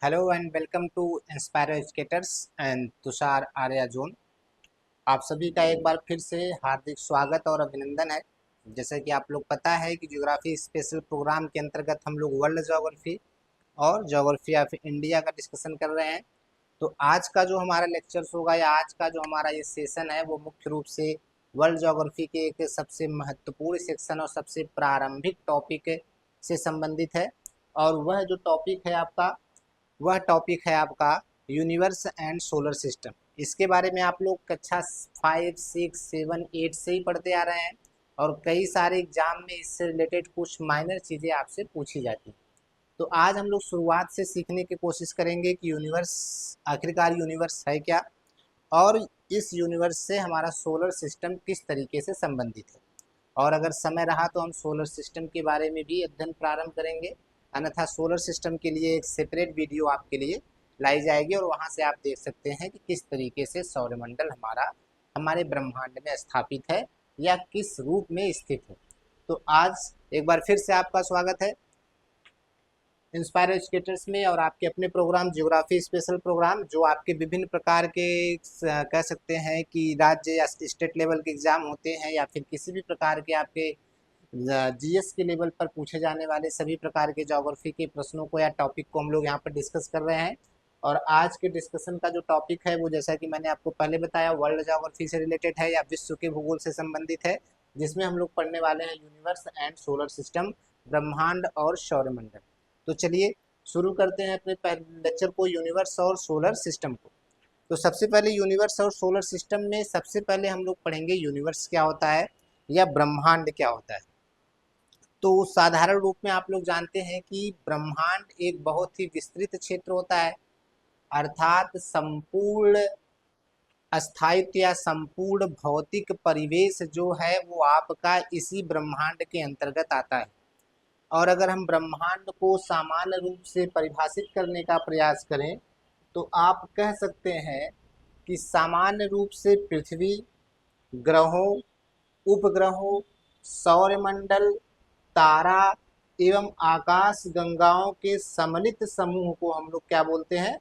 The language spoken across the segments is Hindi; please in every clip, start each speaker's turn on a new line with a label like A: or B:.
A: Hello and welcome to inspire educators and Tushar Arya zone. आप सभी का एक बार फिर से हार्दिक स्वागत और अभिनंदन है। जैसे कि आप लोग पता है कि ज्योग्राफी स्पेशल प्रोग्राम के अंतर्गत हम लोग वर्ल्ड ज्योग्राफी और ज्योग्राफी ऑफ इंडिया का डिस्कशन कर रहे हैं। तो आज का जो हमारा लेक्चर्स होगा या आज का जो हमारा ये सेशन है वो मुख्य रूप से वर्ल्ड ज्योग्राफी के एक सबसे महत्वपूर्ण सेक्शन और सबसे प्रारंभिक टॉपिक से संबंधित है। और वह टॉपिक है आपका यूनिवर्स एंड सोलर सिस्टम। इसके बारे में आप लोग कक्षा 5, 6, 7, 8 से ही पढ़ते आ रहे हैं और कई सारे एग्जाम में इससे रिलेटेड कुछ माइनर चीज़ें आपसे पूछी जाती हैं। तो आज हम लोग शुरुआत से सीखने की कोशिश करेंगे कि यूनिवर्स आखिरकार यूनिवर्स है क्या, और इस यूनिवर्स से हमारा सोलर सिस्टम किस तरीके से संबंधित है। और अगर समय रहा तो हम सोलर सिस्टम के बारे में भी अध्ययन प्रारंभ करेंगे, अन्यथा सोलर सिस्टम के लिए एक सेपरेट वीडियो आपके लिए लाई जाएगी और वहाँ से आप देख सकते हैं कि किस तरीके से सौरमंडल हमारा हमारे ब्रह्मांड में स्थापित है या किस रूप में स्थित है। तो आज एक बार फिर से आपका स्वागत है इंस्पायर एजुकेटर्स में और आपके अपने प्रोग्राम ज्योग्राफी स्पेशल प्रोग्राम, जो आपके विभिन्न प्रकार के कह सकते हैं कि राज्य या स्टेट लेवल के एग्जाम होते हैं या फिर किसी भी प्रकार के आपके जीएस के लेवल पर पूछे जाने वाले सभी प्रकार के ज्योग्राफी के प्रश्नों को या टॉपिक को हम लोग यहाँ पर डिस्कस कर रहे हैं। और आज के डिस्कशन का जो टॉपिक है वो, जैसा कि मैंने आपको पहले बताया, वर्ल्ड ज्योग्राफी से रिलेटेड है या विश्व के भूगोल से संबंधित है, जिसमें हम लोग पढ़ने वाले हैं यूनिवर्स एंड सोलर सिस्टम, ब्रह्मांड और सौरमंडल। तो चलिए शुरू करते हैं अपने पहले लेक्चर को, यूनिवर्स और सोलर सिस्टम को। तो सबसे पहले यूनिवर्स और सोलर सिस्टम में सबसे पहले हम लोग पढ़ेंगे यूनिवर्स क्या होता है या ब्रह्मांड क्या होता है। तो साधारण रूप में आप लोग जानते हैं कि ब्रह्मांड एक बहुत ही विस्तृत क्षेत्र होता है, अर्थात संपूर्ण स्थायित्व या संपूर्ण भौतिक परिवेश जो है वो आपका इसी ब्रह्मांड के अंतर्गत आता है। और अगर हम ब्रह्मांड को सामान्य रूप से परिभाषित करने का प्रयास करें तो आप कह सकते हैं कि सामान्य रूप से पृथ्वी, ग्रहों, उपग्रहों, सौरमंडल, तारा एवं आकाश गंगाओं के सम्मिलित समूह को हम लोग क्या बोलते हैं?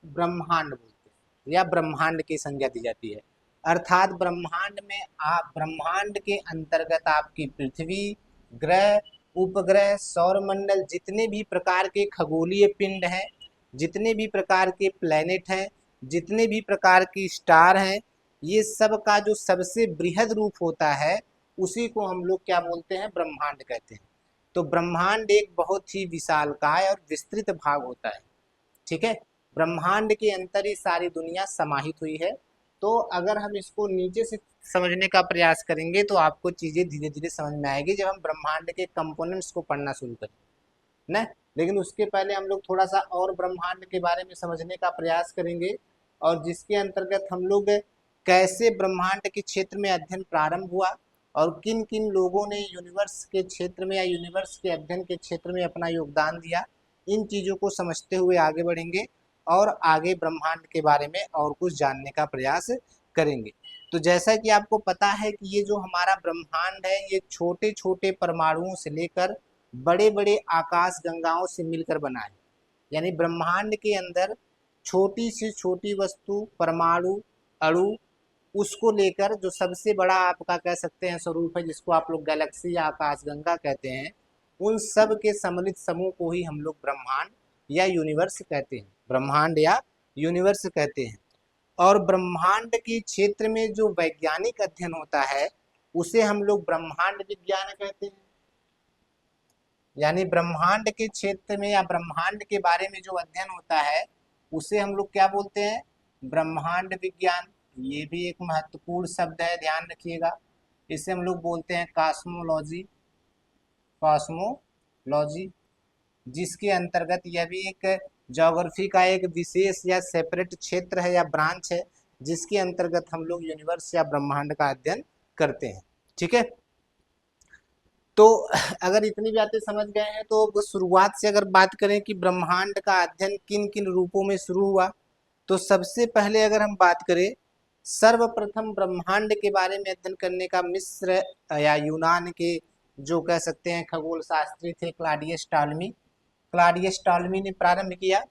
A: ब्रह्मांड बोलते हैं या ब्रह्मांड की संज्ञा दी जाती है। अर्थात ब्रह्मांड में आप ब्रह्मांड के अंतर्गत आपकी पृथ्वी, ग्रह, उपग्रह, सौरमंडल, जितने भी प्रकार के खगोलीय पिंड हैं, जितने भी प्रकार के प्लैनेट हैं, जितने भी प्रकार की स्टार हैं, ये सब का जो सबसे बृहद रूप होता है उसी को हम लोग क्या बोलते हैं? ब्रह्मांड कहते हैं। तो ब्रह्मांड एक बहुत ही विशालकाय और विस्तृत भाग होता है। ठीक है, ब्रह्मांड के अंदर ही सारी दुनिया समाहित हुई है। तो अगर हम इसको नीचे से समझने का प्रयास करेंगे तो आपको चीजें धीरे धीरे समझ में आएगी जब हम ब्रह्मांड के कंपोनेंट्स को पढ़ना शुरू करेंगे ना। लेकिन उसके पहले हम लोग थोड़ा सा और ब्रह्मांड के बारे में समझने का प्रयास करेंगे, और जिसके अंतर्गत हम लोग कैसे ब्रह्मांड के क्षेत्र में अध्ययन प्रारंभ हुआ और किन किन लोगों ने यूनिवर्स के क्षेत्र में या यूनिवर्स के अध्ययन के क्षेत्र में अपना योगदान दिया, इन चीज़ों को समझते हुए आगे बढ़ेंगे और आगे ब्रह्मांड के बारे में और कुछ जानने का प्रयास करेंगे। तो जैसा कि आपको पता है कि ये जो हमारा ब्रह्मांड है ये छोटे छोटे परमाणुओं से लेकर बड़े बड़े आकाश गंगाओं से मिलकर बना है। यानी ब्रह्मांड के अंदर छोटी से छोटी वस्तु, परमाणु, अणु, उसको लेकर जो सबसे बड़ा आपका कह सकते हैं स्वरूप है, जिसको आप लोग गैलेक्सी या आकाशगंगा कहते हैं, उन सब के सम्मिलित समूह को ही हम लोग ब्रह्मांड या यूनिवर्स कहते हैं। ब्रह्मांड या यूनिवर्स कहते हैं। और ब्रह्मांड के क्षेत्र में जो वैज्ञानिक अध्ययन होता है उसे हम लोग ब्रह्मांड विज्ञान कहते हैं। यानी ब्रह्मांड के क्षेत्र में या ब्रह्मांड के बारे में जो अध्ययन होता है उसे हम लोग क्या बोलते हैं? ब्रह्मांड विज्ञान। ये भी एक महत्वपूर्ण शब्द है, ध्यान रखिएगा। इसे हम लोग बोलते हैं कॉस्मोलॉजी। कॉस्मोलॉजी, जिसके अंतर्गत यह भी एक ज्योग्राफी का एक विशेष या सेपरेट क्षेत्र है या ब्रांच है, जिसके अंतर्गत हम लोग यूनिवर्स या ब्रह्मांड का अध्ययन करते हैं। ठीक है, तो अगर इतनी बातें समझ गए हैं तो शुरुआत से अगर बात करें कि ब्रह्मांड का अध्ययन किन किन रूपों में शुरू हुआ, तो सबसे पहले अगर हम बात करें, सर्वप्रथम ब्रह्मांड के बारे में अध्ययन करने का मिस्र या यूनान के जो कह सकते हैं खगोल शास्त्री थे, क्लाडियस टॉलमी, क्लॉडियस टॉलमी ने प्रारंभ किया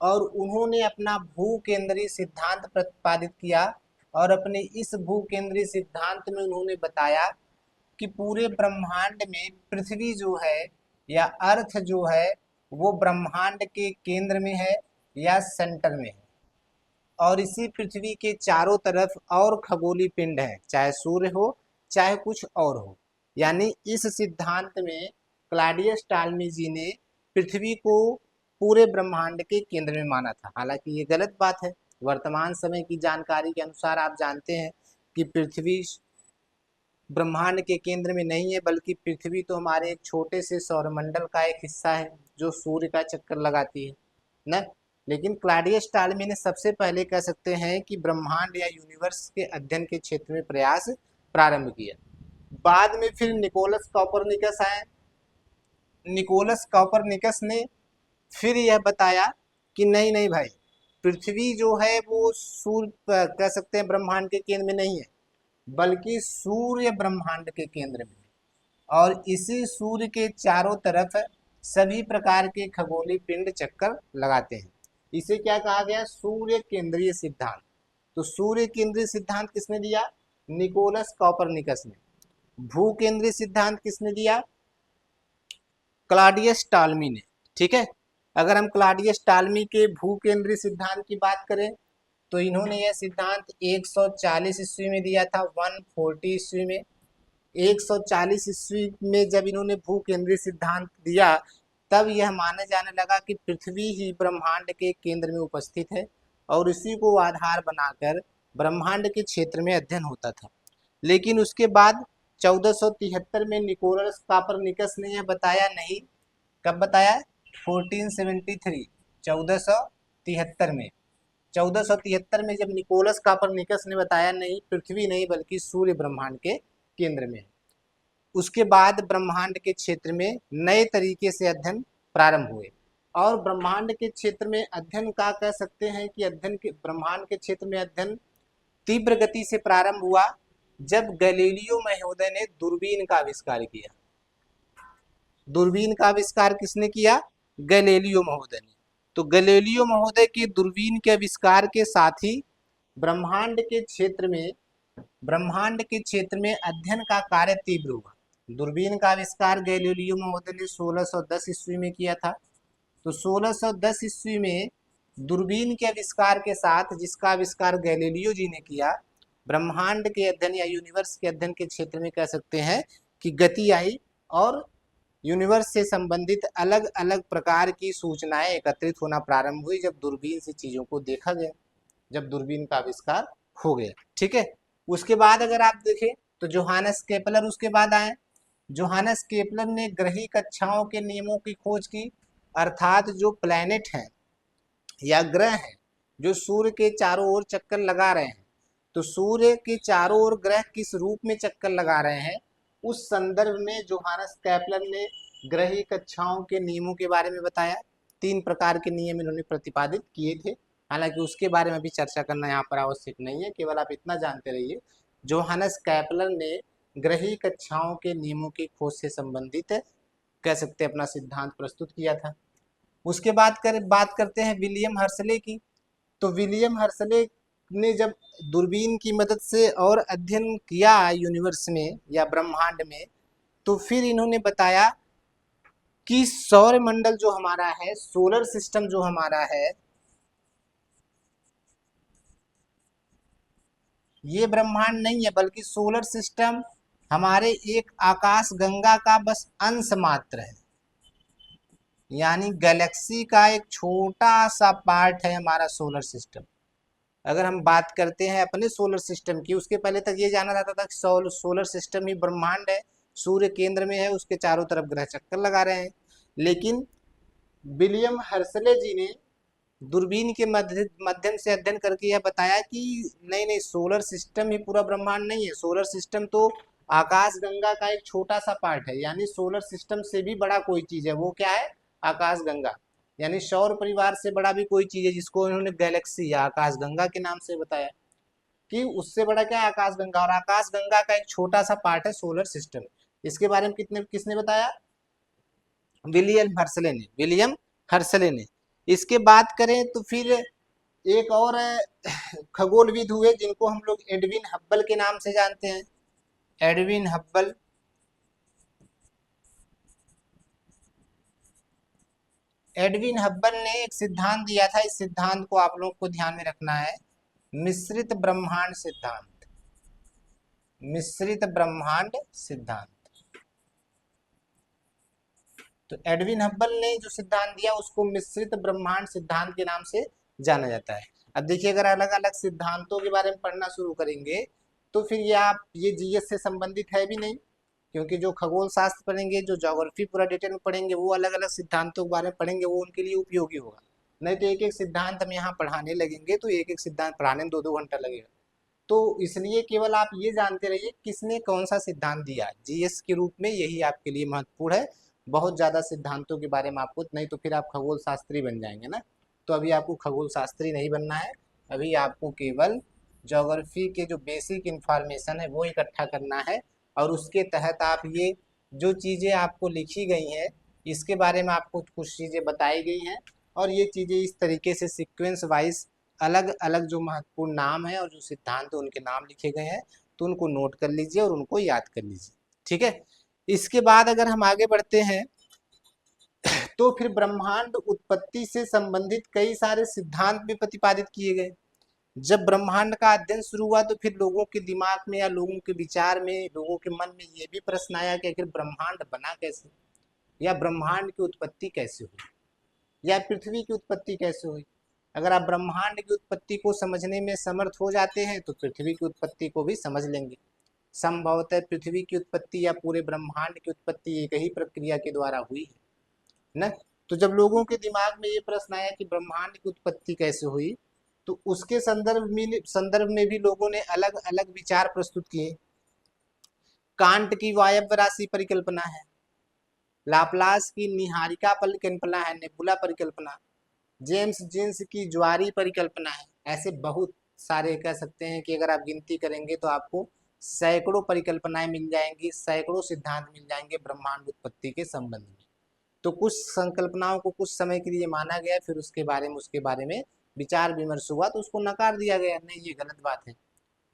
A: और उन्होंने अपना भू केंद्रीय सिद्धांत प्रतिपादित किया। और अपने इस भू केंद्रीय सिद्धांत में उन्होंने बताया कि पूरे ब्रह्मांड में पृथ्वी जो है या अर्थ जो है वो ब्रह्मांड के केंद्र में है या सेंटर में है, और इसी पृथ्वी के चारों तरफ और खगोलीय पिंड है, चाहे सूर्य हो चाहे कुछ और हो। यानी इस सिद्धांत में क्लॉडियस टॉलमी जी ने पृथ्वी को पूरे ब्रह्मांड के केंद्र में माना था। हालांकि ये गलत बात है। वर्तमान समय की जानकारी के अनुसार आप जानते हैं कि पृथ्वी ब्रह्मांड के केंद्र में नहीं है, बल्कि पृथ्वी तो हमारे एक छोटे से सौरमंडल का एक हिस्सा है जो सूर्य का चक्कर लगाती है न। लेकिन क्लॉडियस टॉलमी ने सबसे पहले कह सकते हैं कि ब्रह्मांड या यूनिवर्स के अध्ययन के क्षेत्र में प्रयास प्रारंभ किया। बाद में फिर निकोलस कॉपरनिकस आए। निकोलस कॉपरनिकस ने फिर यह बताया कि नहीं नहीं भाई, पृथ्वी जो है वो सूर्य कह सकते हैं ब्रह्मांड के केंद्र में नहीं है, बल्कि सूर्य ब्रह्मांड के केंद्र में, और इसी सूर्य के चारों तरफ सभी प्रकार के खगोलीय पिंड चक्कर लगाते हैं। इसे क्या कहा गया? सूर्य केंद्रीय सिद्धांत। तो सूर्य केंद्रीय सिद्धांत किसने दिया? निकोलस कॉपरनिकस ने। भू केंद्रीय सिद्धांत किसने दिया? क्लॉडियस टॉलमी ने। ठीक है, अगर हम क्लॉडियस टॉलमी के भू केंद्रीय सिद्धांत की बात करें तो इन्होंने यह सिद्धांत 140 ईस्वी में दिया था, 140 ईस्वी में। 140 ईस्वी में जब इन्होंने भू केंद्रीय सिद्धांत दिया तब यह माने जाने लगा कि पृथ्वी ही ब्रह्मांड के केंद्र में उपस्थित है और इसी को आधार बनाकर ब्रह्मांड के क्षेत्र में अध्ययन होता था। लेकिन उसके बाद 1473 में निकोलस कॉपरनिकस ने यह बताया नहीं। कब बताया? 1473, 1473 में। 1473 में जब निकोलस कॉपरनिकस ने बताया नहीं, पृथ्वी नहीं बल्कि सूर्य ब्रह्मांड के केंद्र में है। उसके बाद ब्रह्मांड के क्षेत्र में नए तरीके से अध्ययन प्रारंभ हुए। और ब्रह्मांड के क्षेत्र में अध्ययन का कह सकते हैं कि अध्ययन के ब्रह्मांड के क्षेत्र में अध्ययन तीव्र गति से प्रारंभ हुआ जब गैलीलियो महोदय ने दूरबीन का आविष्कार किया। दूरबीन का आविष्कार किसने किया? गैलीलियो महोदय ने। तो गैलीलियो महोदय के दूरबीन के आविष्कार के साथ ही ब्रह्मांड के क्षेत्र में अध्ययन का कार्य तीव्र हुआ। दूरबीन का आविष्कार गैलीलियो महोदय ने 1610 ईस्वी में किया था। तो 1610 ईस्वी में दूरबीन के आविष्कार के साथ, जिसका आविष्कार गैलीलियो जी ने किया, ब्रह्मांड के अध्ययन या यूनिवर्स के अध्ययन के क्षेत्र में कह सकते हैं कि गति आई और यूनिवर्स से संबंधित अलग अलग प्रकार की सूचनाएं एकत्रित होना प्रारंभ हुई जब दूरबीन से चीजों को देखा गया, जब दूरबीन का आविष्कार हो गया। ठीक है, उसके बाद अगर आप देखें तो जोहानस केपलर उसके बाद आए। जोहानस केपलर ने ग्रही कक्षाओं के नियमों की खोज की, अर्थात जो प्लैनेट हैं या ग्रह हैं जो सूर्य के चारों ओर चक्कर लगा रहे हैं, तो सूर्य के चारों ओर ग्रह किस रूप में चक्कर लगा रहे हैं, उस संदर्भ में जोहानस केपलर ने ग्रही कक्षाओं के नियमों के बारे में बताया। 3 प्रकार के नियम इन्होंने प्रतिपादित किए थे। हालांकि उसके बारे में भी चर्चा करना यहाँ पर आवश्यक नहीं है, केवल आप इतना जानते रहिए जोहानस केपलर ने ग्रही कक्षाओं के नियमों की खोज से संबंधित कह सकते अपना सिद्धांत प्रस्तुत किया था। उसके बाद बात करते हैं विलियम हर्सले की। तो विलियम हर्सले ने जब दूरबीन की मदद से और अध्ययन किया यूनिवर्स में या ब्रह्मांड में, तो फिर इन्होंने बताया कि सौर मंडल जो हमारा है, सोलर सिस्टम जो हमारा है, ये ब्रह्मांड नहीं है, बल्कि सोलर सिस्टम हमारे एक आकाश गंगा का बस अंश मात्र है। यानी गैलेक्सी का एक छोटा सा पार्ट है हमारा सोलर सिस्टम। अगर हम बात करते हैं अपने सोलर सिस्टम की, उसके पहले तक ये जाना जाता था कि सोलर सिस्टम ही ब्रह्मांड है, सूर्य केंद्र में है, उसके चारों तरफ ग्रह चक्कर लगा रहे हैं। लेकिन विलियम हर्सले जी ने दूरबीन के माध्यम से अध्ययन करके यह बताया कि नहीं नहीं, सोलर सिस्टम ही पूरा ब्रह्मांड नहीं है, सोलर सिस्टम तो आकाश गंगा का एक छोटा सा पार्ट है। यानी सोलर सिस्टम से भी बड़ा कोई चीज है, वो क्या है? आकाश गंगा। यानी सौर परिवार से बड़ा भी कोई चीज है, जिसको इन्होंने गैलेक्सी या आकाश गंगा के नाम से बताया कि उससे बड़ा क्या है? आकाश गंगा। और आकाश गंगा का एक छोटा सा पार्ट है सोलर सिस्टम। इसके बारे में किसने बताया? विलियम हर्सले ने। विलियम हर्सले ने। इसके बात करें तो फिर एक और खगोलविद हुए जिनको हम लोग एडविन हब्बल के नाम से जानते हैं, एडविन हब्बल। एडविन हब्बल ने एक सिद्धांत दिया था, इस सिद्धांत को आप लोग को ध्यान में रखना है, मिश्रित ब्रह्मांड सिद्धांत, मिश्रित ब्रह्मांड सिद्धांत। तो एडविन हब्बल ने जो सिद्धांत दिया उसको मिश्रित ब्रह्मांड सिद्धांत के नाम से जाना जाता है। अब देखिए अगर अलग अलग सिद्धांतों के बारे में पढ़ना शुरू करेंगे तो फिर ये आप ये जीएस से संबंधित है भी नहीं, क्योंकि जो खगोल शास्त्र पढ़ेंगे, जो ज्योग्राफी पूरा डिटेल में पढ़ेंगे, वो अलग अलग सिद्धांतों के बारे में पढ़ेंगे, वो उनके लिए उपयोगी होगा। नहीं तो एक एक सिद्धांत हम यहाँ पढ़ाने लगेंगे तो एक एक सिद्धांत पढ़ाने में 2-2 घंटा लगेगा। तो इसलिए केवल आप ये जानते रहिए किसने कौन सा सिद्धांत दिया, जीएस के रूप में यही आपके लिए महत्वपूर्ण है। बहुत ज़्यादा सिद्धांतों के बारे में आपको, नहीं तो फिर आप खगोल शास्त्री बन जाएंगे ना। तो अभी आपको खगोल शास्त्री नहीं बनना है, अभी आपको केवल ज्योग्राफी के जो बेसिक इंफॉर्मेशन है वो इकट्ठा करना है, और उसके तहत आप ये जो चीज़ें आपको लिखी गई हैं इसके बारे में आपको कुछ चीज़ें बताई गई हैं, और ये चीज़ें इस तरीके से सीक्वेंस वाइज अलग अलग जो महत्वपूर्ण नाम है और जो सिद्धांत उनके नाम लिखे गए हैं, तो उनको नोट कर लीजिए और उनको याद कर लीजिए, ठीक है। इसके बाद अगर हम आगे बढ़ते हैं तो फिर ब्रह्मांड उत्पत्ति से संबंधित कई सारे सिद्धांत भी प्रतिपादित किए गए। जब ब्रह्मांड का अध्ययन शुरू हुआ तो फिर लोगों के दिमाग में या लोगों के विचार में, लोगों के मन में ये भी प्रश्न आया कि आखिर ब्रह्मांड बना कैसे, या ब्रह्मांड की उत्पत्ति कैसे हुई, या पृथ्वी की उत्पत्ति कैसे हुई। अगर आप ब्रह्मांड की उत्पत्ति को समझने में समर्थ हो जाते हैं तो पृथ्वी की उत्पत्ति को भी समझ लेंगे। संभवतः पृथ्वी की उत्पत्ति या पूरे ब्रह्मांड की उत्पत्ति एक ही प्रक्रिया के द्वारा हुई है ना। तो जब लोगों के दिमाग में ये प्रश्न आया कि ब्रह्मांड की उत्पत्ति कैसे हुई, तो उसके संदर्भ में भी लोगों ने अलग अलग विचार प्रस्तुत किए। कांट की वायव्य राशि परिकल्पना है, लाप्लास की निहारिका परिकल्पना है, नेबुला परिकल्पना, जेम्स जीन्स की ज्वारी परिकल्पना है। ऐसे बहुत सारे कह सकते हैं कि अगर आप गिनती करेंगे तो आपको सैकड़ों परिकल्पनाएं मिल जाएंगी, सैकड़ों सिद्धांत मिल जाएंगे ब्रह्मांड उत्पत्ति के संबंध में। तो कुछ संकल्पनाओं को कुछ समय के लिए माना गया, फिर उसके बारे में विचार विमर्श हुआ तो उसको नकार दिया गया, नहीं ये गलत बात है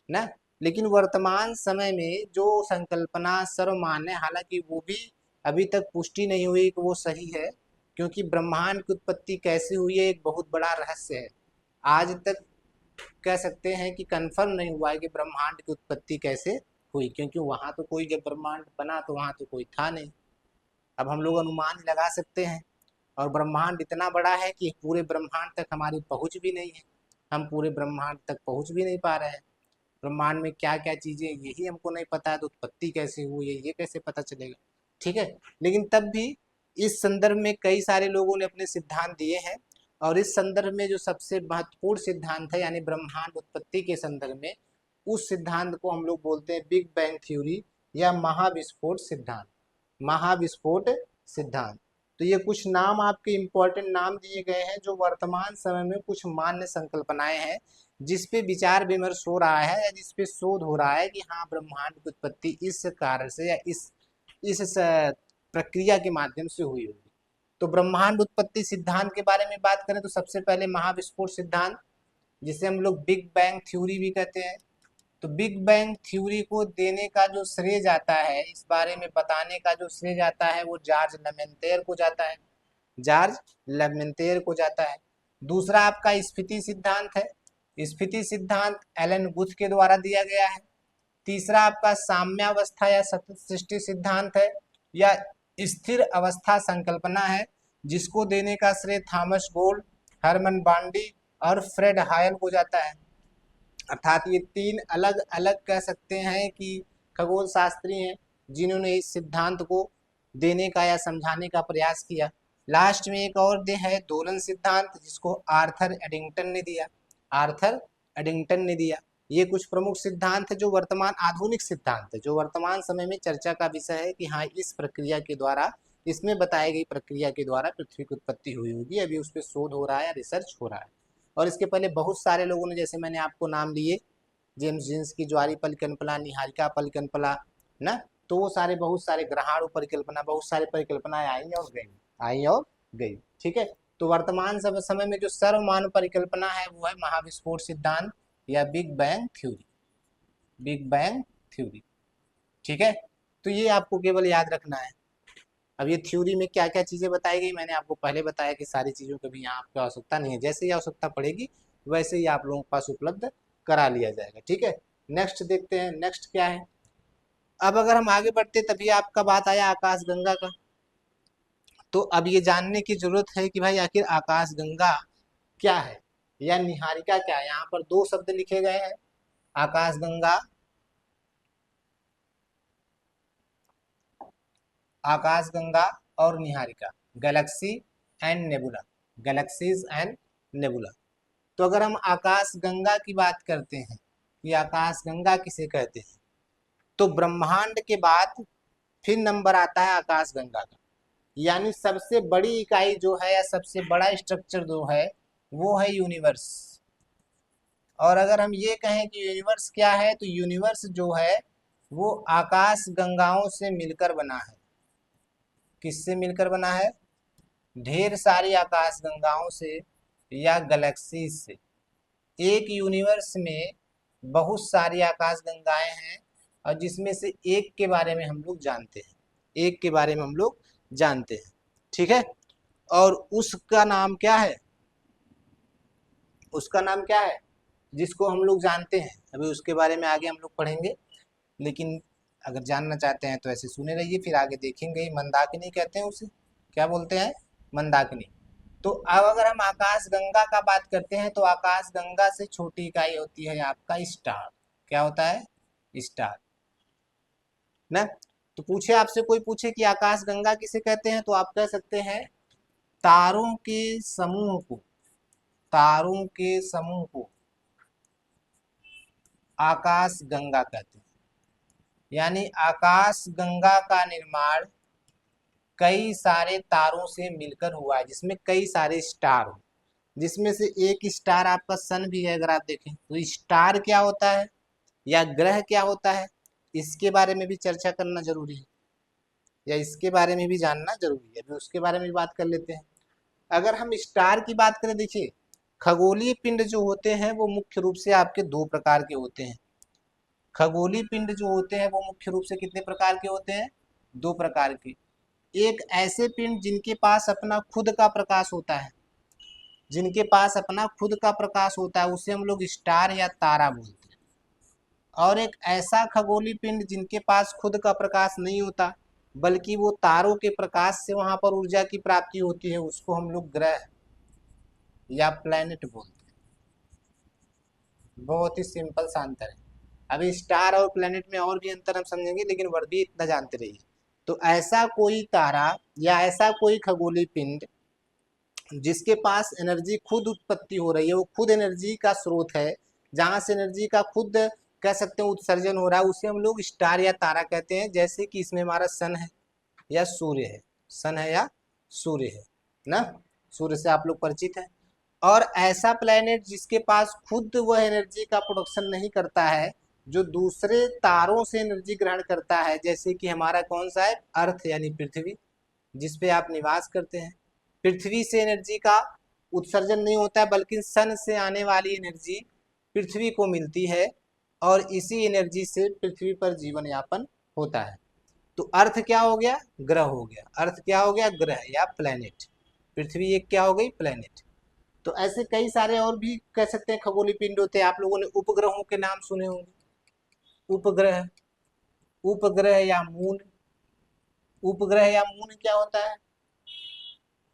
A: ना। लेकिन वर्तमान समय में जो संकल्पना सर्वमान्य, हालांकि वो भी अभी तक पुष्टि नहीं हुई कि वो सही है, क्योंकि ब्रह्मांड की उत्पत्ति कैसे हुई है एक बहुत बड़ा रहस्य है। आज तक कह सकते हैं कि कंफर्म नहीं हुआ है कि ब्रह्मांड की उत्पत्ति कैसे हुई, क्योंकि वहां तो कोई, जब ब्रह्मांड बना तो वहां तो कोई था नहीं। अब हम लोग अनुमान लगा सकते हैं, और ब्रह्मांड इतना बड़ा है कि पूरे ब्रह्मांड तक हमारी पहुंच भी नहीं है, हम पूरे ब्रह्मांड तक पहुंच भी नहीं पा रहे हैं। ब्रह्मांड में क्या क्या चीजें यही हमको नहीं पता है, तो उत्पत्ति कैसे हुई है ये कैसे पता चलेगा, ठीक है। लेकिन तब भी इस संदर्भ में कई सारे लोगों ने अपने सिद्धांत दिए हैं, और इस संदर्भ में जो सबसे महत्वपूर्ण सिद्धांत है यानी ब्रह्मांड उत्पत्ति के संदर्भ में, उस सिद्धांत को हम लोग बोलते हैं बिग बैंग थ्योरी या महाविस्फोट सिद्धांत, महाविस्फोट सिद्धांत। तो ये कुछ नाम, आपके इंपॉर्टेंट नाम दिए गए हैं जो वर्तमान समय में कुछ मान्य संकल्पनाएं हैं जिस पे विचार विमर्श हो रहा है या जिस पे शोध हो रहा है कि हाँ ब्रह्मांड की उत्पत्ति इस कारण से या इस प्रक्रिया के माध्यम से हुई होगी। तो ब्रह्मांड उत्पत्ति सिद्धांत के बारे में बात करें तो सबसे पहले महाविस्फोट सिद्धांत, जिसे हम लोग बिग बैंग थ्योरी भी कहते हैं। तो बिग बैंग थ्योरी को देने का जो श्रेय जाता है, इस बारे में बताने का जो श्रेय जाता है, वो जॉर्ज लेमेंतेर को जाता है, जॉर्ज लेमेंतेर को जाता है। दूसरा आपका स्फीति सिद्धांत है, स्फीति सिद्धांत एलन गुथ के द्वारा दिया गया है। तीसरा आपका साम्यावस्था या सतत सृष्टि सिद्धांत है, या स्थिर अवस्था संकल्पना है, जिसको देने का श्रेय थॉमस गोल्ड, हरमन बांडी और फ्रेड हायल को जाता है। अर्थात ये तीन अलग अलग कह सकते हैं कि खगोल शास्त्री हैं जिन्होंने इस सिद्धांत को देने का या समझाने का प्रयास किया। लास्ट में एक और दे है दोलन सिद्धांत, जिसको आर्थर एडिंगटन ने दिया, आर्थर एडिंगटन ने दिया। ये कुछ प्रमुख सिद्धांत है जो वर्तमान आधुनिक सिद्धांत है, जो वर्तमान समय में चर्चा का विषय है कि हाँ इस प्रक्रिया के द्वारा, इसमें बताई गई प्रक्रिया के द्वारा पृथ्वी की उत्पत्ति हुई होगी। अभी उस पर शोध हो रहा है, रिसर्च हो रहा है। और इसके पहले बहुत सारे लोगों ने, जैसे मैंने आपको नाम लिए, जेम्स जीन्स की ज्वारी परिकल्पना, निहारिका परिकल्पना ना, तो वो सारे बहुत सारे ग्रहाणु परिकल्पना, बहुत सारी परिकल्पनाएं आई और गई, आई और गई, ठीक है। तो वर्तमान समय में जो सर्वमान्य परिकल्पना है वो है महाविस्फोट सिद्धांत या big bang theory, big bang theory. ठीक है, तो ये आपको केवल याद रखना है। अब ये थ्योरी में क्या क्या चीजें बताई गई, मैंने आपको पहले बताया कि सारी चीजों की भी यहाँ आपको आवश्यकता नहीं है, जैसे ही आवश्यकता पड़ेगी वैसे ही आप लोगों के पास उपलब्ध करा लिया जाएगा। ठीक है, नेक्स्ट देखते हैं, नेक्स्ट क्या है। अब अगर हम आगे बढ़ते तभी आपका बात आया आकाशगंगा का। तो अब ये जानने की जरूरत है कि भाई आखिर आकाशगंगा क्या है या निहारिका क्या है। यहाँ पर दो शब्द लिखे गए हैं, आकाशगंगा, आकाशगंगा और Niharika, Galaxy and nebula, galaxies and nebula. तो अगर हम आकाशगंगा की बात करते हैं कि आकाशगंगा किसे कहते हैं, तो ब्रह्मांड के बाद फिर नंबर आता है आकाशगंगा का, यानी सबसे बड़ी इकाई जो है या सबसे बड़ा स्ट्रक्चर जो है वो है यूनिवर्स। और अगर हम ये कहें कि यूनिवर्स क्या है, तो यूनिवर्स जो है वो आकाश गंगाओं से मिलकर बना है। किससे मिलकर बना है? ढेर सारी आकाश गंगाओं से या गैलेक्सीज से। एक यूनिवर्स में बहुत सारी आकाश गंगाएं हैं और जिसमें से एक के बारे में हम लोग जानते हैं, एक के बारे में हम लोग जानते हैं। ठीक है, और उसका नाम क्या है? उसका नाम क्या है जिसको हम लोग जानते हैं? अभी उसके बारे में आगे हम लोग पढ़ेंगे, लेकिन अगर जानना चाहते हैं तो ऐसे सुने रहिए, फिर आगे देखेंगे। मंदाकिनी कहते हैं उसे, क्या बोलते हैं? मंदाकिनी। तो अब अगर हम आकाश गंगा का बात करते हैं तो आकाश गंगा से छोटी इकाई होती है आपका स्टार। क्या होता है? स्टार ना। तो पूछे, आपसे कोई पूछे कि आकाश गंगा किसे कहते हैं, तो आप कह सकते हैं तारों के समूह को, तारों के समूह को आकाश गंगा कहते हैं। यानी आकाश गंगा का निर्माण कई सारे तारों से मिलकर हुआ है, जिसमें कई सारे स्टार हो, जिसमें से एक स्टार आपका सन भी है। अगर आप देखें तो स्टार क्या होता है या ग्रह क्या होता है, इसके बारे में भी चर्चा करना जरूरी है, या इसके बारे में भी जानना जरूरी है। अभी उसके बारे में भी बात कर लेते हैं। अगर हम स्टार की बात करें, देखिए खगोलीय पिंड जो होते हैं वो मुख्य रूप से आपके दो प्रकार के होते हैं। खगोलीय पिंड जो होते हैं वो मुख्य रूप से कितने प्रकार के होते हैं? दो प्रकार के। एक ऐसे पिंड जिनके पास अपना खुद का प्रकाश होता है, जिनके पास अपना खुद का प्रकाश होता है उसे हम लोग स्टार या तारा बोलते हैं। और एक ऐसा खगोलीय पिंड जिनके पास खुद का प्रकाश नहीं होता, बल्कि वो तारों के प्रकाश से वहां पर ऊर्जा की प्राप्ति होती है, उसको हम लोग ग्रह या प्लैनेट बोलते हैं। बहुत ही सिंपल सा अंतर है। अभी स्टार और प्लैनेट में और भी अंतर हम समझेंगे, लेकिन वर्दी इतना जानते रहिए। तो ऐसा कोई तारा या ऐसा कोई खगोलीय पिंड जिसके पास एनर्जी खुद उत्पत्ति हो रही है, वो खुद एनर्जी का स्रोत है, जहां से एनर्जी का खुद कह सकते हैं उत्सर्जन हो रहा है, उसे हम लोग स्टार या तारा कहते हैं। जैसे कि इसमें हमारा सन है या सूर्य है, सन है या सूर्य है ना, सूर्य से आप लोग परिचित हैं। और ऐसा प्लेनेट जिसके पास खुद वह एनर्जी का प्रोडक्शन नहीं करता है, जो दूसरे तारों से एनर्जी ग्रहण करता है, जैसे कि हमारा कौन सा है? अर्थ यानी पृथ्वी, जिसपे आप निवास करते हैं। पृथ्वी से एनर्जी का उत्सर्जन नहीं होता है, बल्कि सन से आने वाली एनर्जी पृथ्वी को मिलती है और इसी एनर्जी से पृथ्वी पर जीवन यापन होता है। तो अर्थ क्या हो गया? ग्रह हो गया। अर्थ क्या हो गया? ग्रह या प्लेनेट। पृथ्वी एक क्या हो गई? प्लेनेट। तो ऐसे कई सारे और भी कह सकते हैं खगोलीय पिंड होते हैं। आप लोगों ने उपग्रहों के नाम सुने होंगे, उपग्रह, उपग्रह या मून। उपग्रह या मून क्या होता है?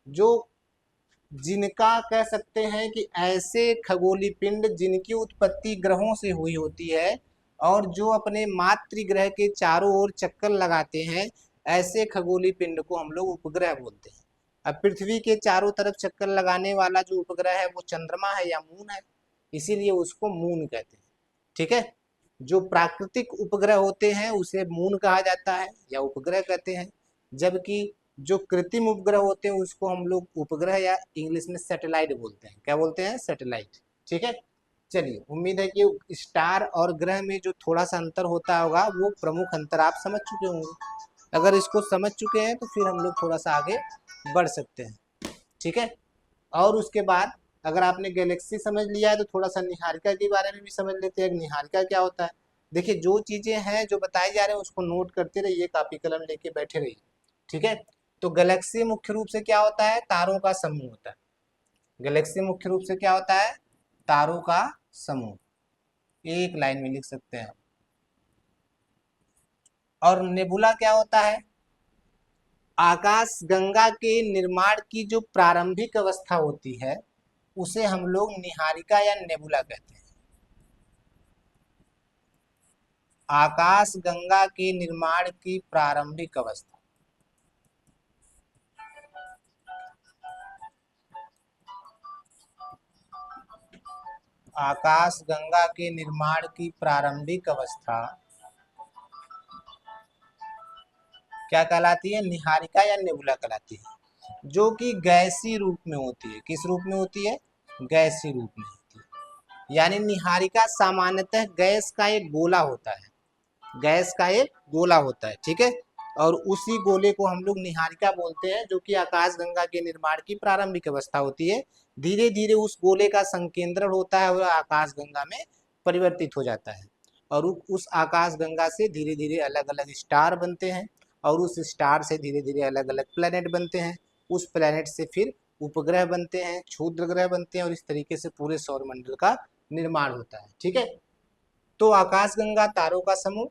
A: जो जिनका कह सकते हैं कि ऐसे खगोलीय पिंड जिनकी उत्पत्ति ग्रहों से हुई होती है और जो अपने मातृग्रह के चारों ओर चक्कर लगाते हैं, ऐसे खगोलीय पिंड को हम लोग उपग्रह बोलते हैं। अब पृथ्वी के चारों तरफ चक्कर लगाने वाला जो उपग्रह है वो चंद्रमा है या मून है, इसीलिए उसको मून कहते हैं। ठीक है, जो प्राकृतिक उपग्रह होते हैं उसे मून कहा जाता है या उपग्रह कहते हैं, जबकि जो कृत्रिम उपग्रह होते हैं उसको हम लोग उपग्रह या इंग्लिश में सैटेलाइट बोलते हैं। क्या बोलते हैं? सैटेलाइट। ठीक है, चलिए, उम्मीद है कि स्टार और ग्रह में जो थोड़ा सा अंतर होता होगा वो प्रमुख अंतर आप समझ चुके होंगे। अगर इसको समझ चुके हैं तो फिर हम लोग थोड़ा सा आगे बढ़ सकते हैं। ठीक है, और उसके बाद अगर आपने गैलेक्सी समझ लिया है तो थोड़ा सा निहारिका के बारे में भी समझ लेते हैं। निहारिका क्या होता है? देखिए, जो चीजें हैं जो बताई जा रहे हैं उसको नोट करते रहिए, कापी कलम लेके बैठे रहिए, ठीक है। तो गैलेक्सी मुख्य रूप से क्या होता है? तारों का समूह होता है। गैलेक्सी मुख्य रूप से क्या होता है? तारों का समूह, एक लाइन में लिख सकते हैं। और नेबुला क्या होता है? आकाश गंगा के निर्माण की जो प्रारंभिक अवस्था होती है उसे हम लोग निहारिका या नेबुला कहते हैं। आकाश गंगा के निर्माण की प्रारंभिक अवस्था, आकाश गंगा के निर्माण की प्रारंभिक अवस्था क्या कहलाती है? निहारिका या नेबुला कहलाती है, जो कि गैसीय रूप में होती है। किस रूप में होती है? गैसीय रूप में होती है। यानी निहारिका सामान्यतः गैस का एक गोला होता है, गैस का एक गोला होता है, ठीक है। और उसी गोले को हम लोग निहारिका बोलते हैं, जो कि आकाशगंगा के निर्माण की प्रारंभिक अवस्था होती है। धीरे धीरे उस गोले का संकेंद्रण होता है और आकाशगंगा में परिवर्तित हो जाता है। और उस आकाशगंगा से धीरे धीरे अलग अलग स्टार बनते हैं, और उस स्टार से धीरे धीरे अलग अलग प्लेनेट बनते हैं। उस प्लेनेट से फिर उपग्रह बनते हैं, क्षुद्र ग्रह बनते हैं, और इस तरीके से पूरे सौरमंडल का निर्माण होता है, ठीक है। तो आकाशगंगा तारों का समूह,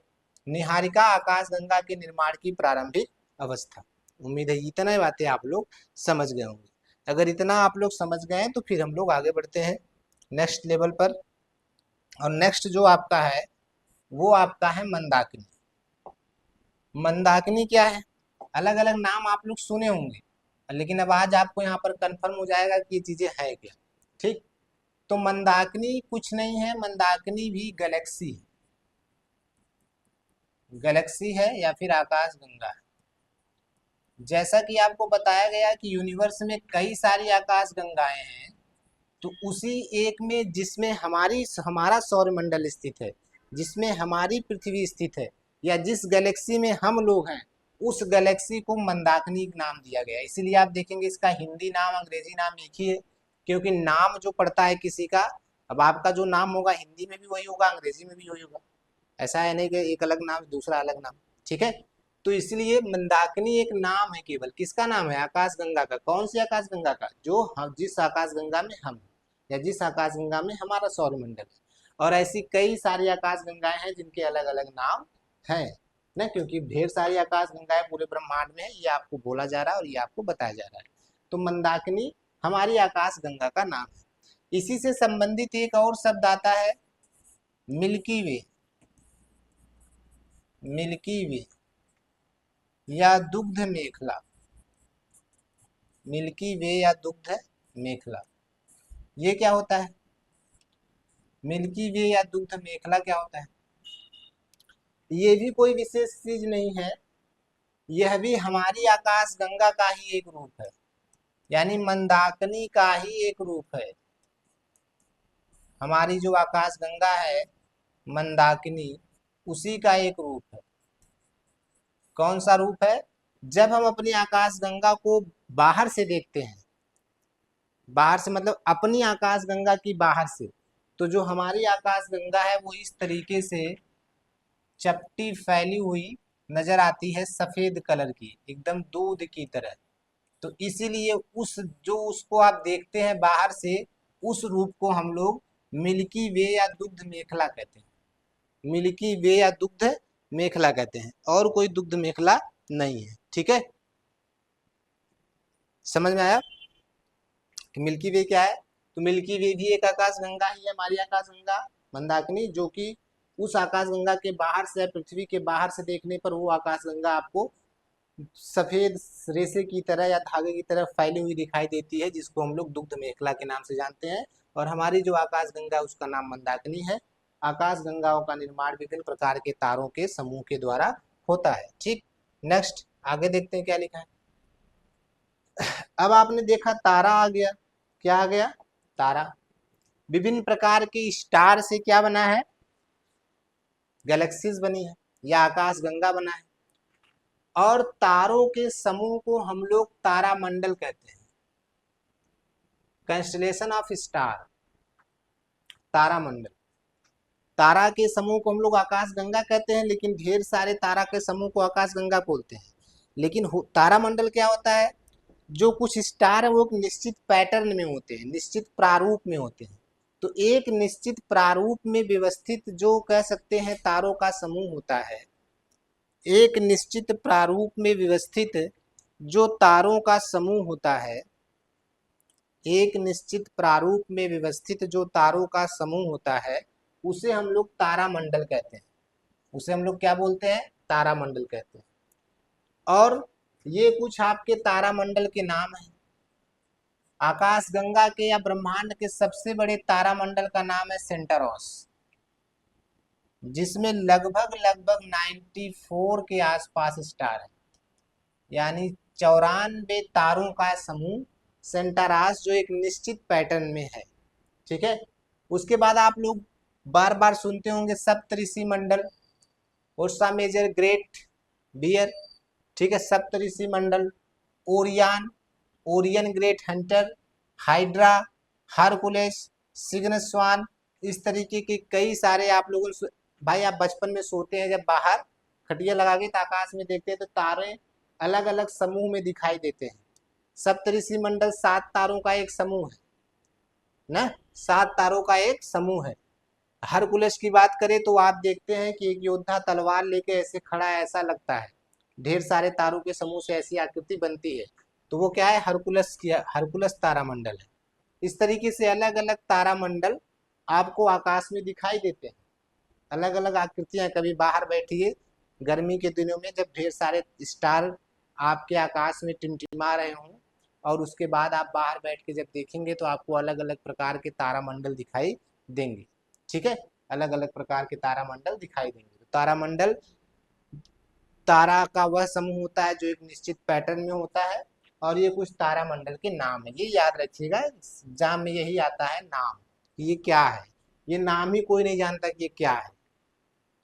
A: निहारिका आकाशगंगा के निर्माण की प्रारंभिक अवस्था। उम्मीद है इतना ही बातें आप लोग समझ गए होंगे। अगर इतना आप लोग समझ गए हैं तो फिर हम लोग आगे बढ़ते हैं नेक्स्ट लेवल पर। और नेक्स्ट जो आपका है वो आपका है मंदाकिनी। मंदाकिनी क्या है? अलग अलग नाम आप लोग सुने होंगे, लेकिन अब आज आपको यहाँ पर कंफर्म हो जाएगा कि ये चीजें है क्या, ठीक। तो मंदाकिनी कुछ नहीं है, मंदाकिनी भी गैलेक्सी है, गैलेक्सी है या फिर आकाश गंगा है। जैसा कि आपको बताया गया कि यूनिवर्स में कई सारी आकाश गंगाएं हैं, तो उसी एक में जिसमें हमारा सौरमंडल स्थित है, जिसमें हमारी पृथ्वी स्थित है, या जिस गैलेक्सी में हम लोग हैं, उस गैलेक्सी को मंदाकिनी नाम दिया गया। इसीलिए आप देखेंगे इसका हिंदी नाम अंग्रेजी नाम एक ही है, क्योंकि नाम जो पड़ता है किसी का, अब आपका जो नाम होगा हिंदी में भी वही होगा, अंग्रेजी में भी वही होगा। ऐसा है नहीं कि एक अलग नाम दूसरा अलग नाम, ठीक है। तो इसलिए मंदाकिनी एक नाम है, केवल किसका नाम है? आकाश गंगा का। कौन सी आकाश गंगा का? जो हम जिस आकाश गंगा में हम, या जिस आकाश गंगा में हमारा सौरमंडल है। और ऐसी कई सारी आकाश गंगाएं हैं जिनके अलग अलग नाम हैं ना, क्योंकि ढेर सारी आकाश गंगाएं पूरे ब्रह्मांड में है, ये आपको बोला जा रहा है और ये आपको बताया जा रहा है। तो मंदाकिनी हमारी आकाश गंगा का नाम है। इसी से संबंधित एक और शब्द आता है मिल्की वे, मिल्की वे या दुग्ध मेखला, मिल्की वे या दुग्ध मेखला। ये क्या होता है? मिल्की वे या दुग्ध मेखला क्या होता है? ये भी कोई विशेष चीज नहीं है, यह भी हमारी आकाश गंगा का ही एक रूप है, यानी मंदाकिनी का ही एक रूप है। हमारी जो आकाश गंगा है मंदाकिनी, उसी का एक रूप है। कौन सा रूप है? जब हम अपनी आकाश गंगा को बाहर से देखते हैं, बाहर से मतलब अपनी आकाश गंगा की बाहर से, तो जो हमारी आकाश गंगा है वो इस तरीके से चपटी फैली हुई नजर आती है, सफेद कलर की, एकदम दूध की तरह। तो इसीलिए उसको आप देखते हैं बाहर से, उस रूप को हम लोग मिल्की वे या दुग्ध मेखला कहते हैं। मिल्की वे या दुग्ध मेखला कहते हैं, और कोई दुग्ध मेखला नहीं है, ठीक है। समझ में आया कि मिल्की वे क्या है? तो मिल्की वे भी एक आकाश गंगा ही है, हमारी आकाश गंगा मंदाकिनी, जो कि उस आकाश गंगा के बाहर से, पृथ्वी के बाहर से देखने पर वो आकाश गंगा आपको सफेद रेशे की तरह या धागे की तरह फैली हुई दिखाई देती है, जिसको हम लोग दुग्ध मेखला के नाम से जानते हैं। और हमारी जो आकाश गंगा उसका नाम मंदाकिनी है। आकाश गंगाओं का निर्माण विभिन्न प्रकार के तारों के समूह के द्वारा होता है, ठीक। नेक्स्ट आगे देखते हैं क्या लिखा है। अब आपने देखा तारा आ गया, क्या आ गया? तारा। विभिन्न प्रकार के स्टार से क्या बना है? गैलेक्सीज बनी है, या आकाश गंगा बना है। और तारों के समूह को हम लोग तारामंडल कहते हैं। कंस्टलेशन ऑफ स्टार, तारामंडल। तारा के समूह को हम लोग आकाशगंगा कहते हैं, लेकिन ढेर सारे तारा के समूह को आकाशगंगा बोलते हैं। लेकिन तारामंडल क्या होता है, जो कुछ स्टार है वो एक निश्चित पैटर्न में होते हैं, निश्चित प्रारूप में होते हैं। तो एक निश्चित प्रारूप में व्यवस्थित जो कह सकते हैं तारों का समूह होता है, एक निश्चित प्रारूप में व्यवस्थित जो तारों का समूह होता है, एक निश्चित प्रारूप में व्यवस्थित जो तारों का समूह होता है, उसे हम लोग तारामंडल कहते हैं। उसे हम लोग क्या बोलते हैं, तारामंडल कहते हैं। और ये कुछ आपके तारामंडल के नाम हैं। आकाशगंगा के या ब्रह्मांड के सबसे बड़े तारामंडल का नाम है सेंटारोस, जिसमें लगभग 94 के आसपास स्टार है, यानी 94 तारों का समूह सेंटारस, जो एक निश्चित पैटर्न में है। ठीक है। उसके बाद आप लोग बार बार सुनते होंगे सप्तऋषि मंडल, उर्सा मेजर, ग्रेट बियर, ठीक है, सप्तऋषि मंडल, Orion, Orion great hunter, Hydra, Hercules, Cygnus swan, इस तरीके के कई सारे आप लोगों ने भाई आप बचपन में सोते हैं, जब बाहर खटिया लगा के आकाश में देखते हैं तो तारे अलग अलग समूह में दिखाई देते हैं। सप्तऋषि मंडल 7 तारों का एक समूह है ना, 7 तारों का एक समूह है। हरकुलस की बात करें तो आप देखते हैं कि एक योद्धा तलवार लेके ऐसे खड़ा है, ऐसा लगता है। ढेर सारे तारों के समूह से ऐसी आकृति बनती है, तो वो क्या है, हरकुलस की, हरकुलस तारामंडल है। इस तरीके से अलग अलग तारामंडल आपको आकाश में दिखाई देते हैं, अलग अलग आकृतियां। कभी बाहर बैठिए गर्मी के दिनों में, जब ढेर सारे स्टार आपके आकाश में टिमटिमा रहे हों, और उसके बाद आप बाहर बैठ के जब देखेंगे तो आपको अलग अलग प्रकार के तारामंडल दिखाई देंगे। ठीक है, अलग अलग प्रकार के तारामंडल दिखाई देंगे। तो तारामंडल तारा का वह समूह होता है जो एक निश्चित पैटर्न में होता है, और ये कुछ तारामंडल के नाम है, ये याद रखिएगा, एग्जाम में यही आता है नाम, ये क्या है। ये नाम ही कोई नहीं जानता कि ये क्या है,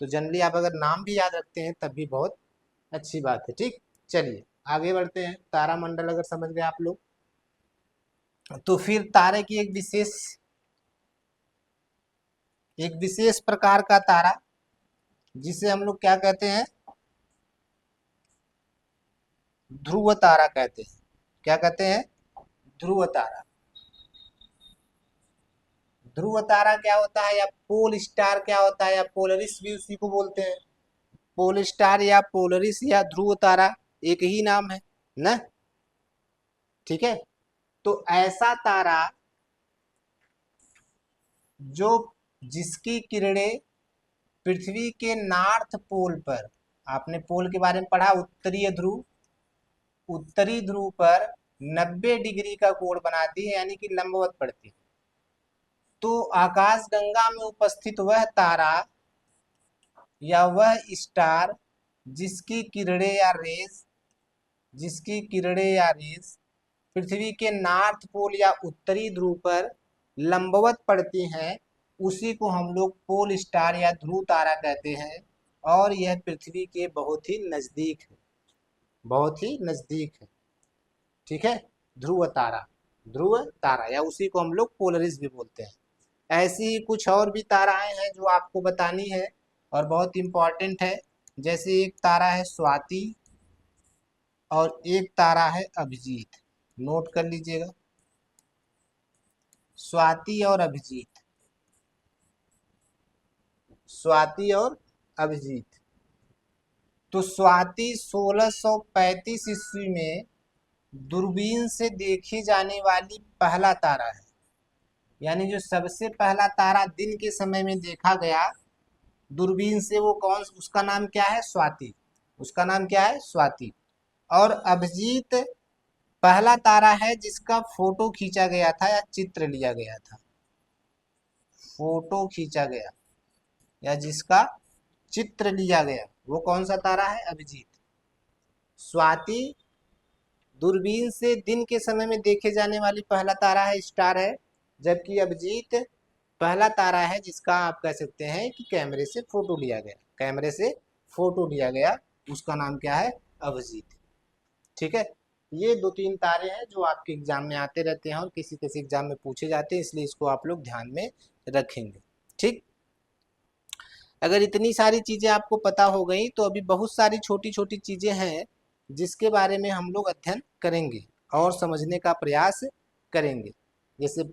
A: तो जनरली आप अगर नाम भी याद रखते हैं तब भी बहुत अच्छी बात है। ठीक, चलिए आगे बढ़ते हैं। तारामंडल अगर समझ गए आप लोग, तो फिर तारे की एक विशेष प्रकार का तारा, जिसे हम लोग क्या कहते हैं, ध्रुव तारा कहते हैं। क्या कहते हैं, ध्रुव तारा। ध्रुव तारा क्या होता है, या पोल स्टार क्या होता है, या पोलरिस भी उसी को बोलते हैं। पोल स्टार या पोलरिस या ध्रुव तारा एक ही नाम है ना। ठीक है, तो ऐसा तारा जो जिसकी किरणें पृथ्वी के नॉर्थ पोल पर, आपने पोल के बारे में पढ़ा, उत्तरीय ध्रुव, उत्तरी ध्रुव पर 90 डिग्री का कोण बनाती है, यानी कि लंबवत पड़ती है। तो आकाशगंगा में उपस्थित वह तारा या वह स्टार जिसकी किरणें या रेज, जिसकी किरणें या रेज पृथ्वी के नॉर्थ पोल या उत्तरी ध्रुव पर लंबवत पड़ती हैं, उसी को हम लोग पोल स्टार या ध्रुव तारा कहते हैं। और यह पृथ्वी के बहुत ही नजदीक है, बहुत ही नजदीक है। ठीक है, ध्रुव तारा, ध्रुव तारा, या उसी को हम लोग पोलरिस भी बोलते हैं। ऐसी ही कुछ और भी ताराएं हैं जो आपको बतानी है और बहुत इंपॉर्टेंट है। जैसे एक तारा है स्वाति और एक तारा है अभिजीत, नोट कर लीजिएगा, स्वाति और अभिजीत, स्वाति और अभिजीत। तो स्वाति 1635 ईस्वी में दूरबीन से देखी जाने वाली पहला तारा है, यानी जो सबसे पहला तारा दिन के समय में देखा गया दूरबीन से, वो कौन, उसका नाम क्या है, स्वाति, उसका नाम क्या है, स्वाति। और अभिजीत पहला तारा है जिसका फोटो खींचा गया था या चित्र लिया गया था, फोटो खींचा गया या जिसका चित्र लिया गया, वो कौन सा तारा है, अभिजीत। स्वाति दूरबीन से दिन के समय में देखे जाने वाली पहला तारा है, स्टार है, जबकि अभिजीत पहला तारा है जिसका आप कह सकते हैं कि कैमरे से फोटो लिया गया, कैमरे से फोटो लिया गया, उसका नाम क्या है, अभिजीत। ठीक है, ये 2-3 तारे हैं जो आपके एग्जाम में आते रहते हैं और किसी किसी एग्जाम में पूछे जाते हैं, इसलिए इसको आप लोग ध्यान में रखेंगे। ठीक, अगर इतनी सारी चीजें आपको पता हो गई तो अभी बहुत सारी छोटी छोटी चीजें हैं जिसके बारे में हम लोग अध्ययन करेंगे और समझने का प्रयास करेंगे। जैसे